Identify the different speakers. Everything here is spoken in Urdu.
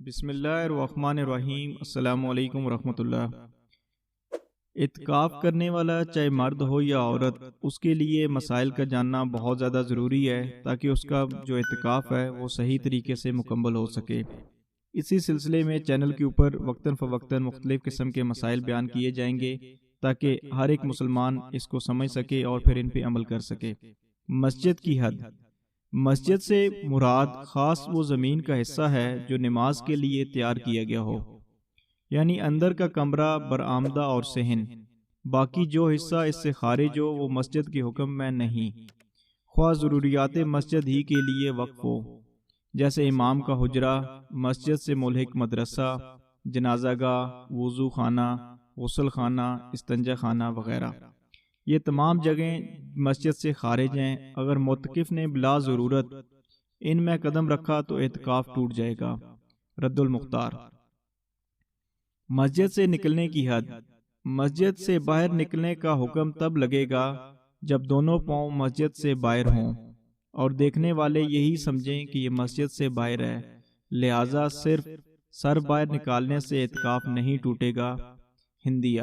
Speaker 1: بسم اللہ الرحمن الرحیم۔ السلام علیکم ورحمۃ اللہ۔ اعتکاف کرنے والا چاہے مرد ہو یا عورت، اس کے لیے مسائل کا جاننا بہت زیادہ ضروری ہے تاکہ اس کا جو اعتکاف ہے وہ صحیح طریقے سے مکمل ہو سکے۔ اسی سلسلے میں چینل کے اوپر وقتاً فوقتاً مختلف قسم کے مسائل بیان کیے جائیں گے تاکہ ہر ایک مسلمان اس کو سمجھ سکے اور پھر ان پہ عمل کر سکے۔ مسجد کی حد۔ مسجد سے مراد خاص وہ زمین کا حصہ ہے جو نماز کے لیے تیار کیا گیا ہو، یعنی اندر کا کمرہ، برآمدہ اور صحن۔ باقی جو حصہ اس سے خارج ہو وہ مسجد کے حکم میں نہیں، خواہ ضروریات مسجد ہی کے لیے وقف ہو، جیسے امام کا حجرہ، مسجد سے ملحق مدرسہ، جنازہ گاہ، وضو خانہ، غسل خانہ، استنجا خانہ وغیرہ۔ یہ تمام جگہیں مسجد سے خارج ہیں۔ اگر معتکف نے بلا ضرورت ان میں قدم رکھا تو اعتکاف ٹوٹ جائے گا۔ رد المختار۔ مسجد سے نکلنے کی حد۔ مسجد سے باہر نکلنے کا حکم تب لگے گا جب دونوں پاؤں مسجد سے باہر ہوں اور دیکھنے والے یہی سمجھیں کہ یہ مسجد سے باہر ہے، لہٰذا صرف سر باہر نکالنے سے اعتکاف نہیں ٹوٹے گا۔ ہندیہ۔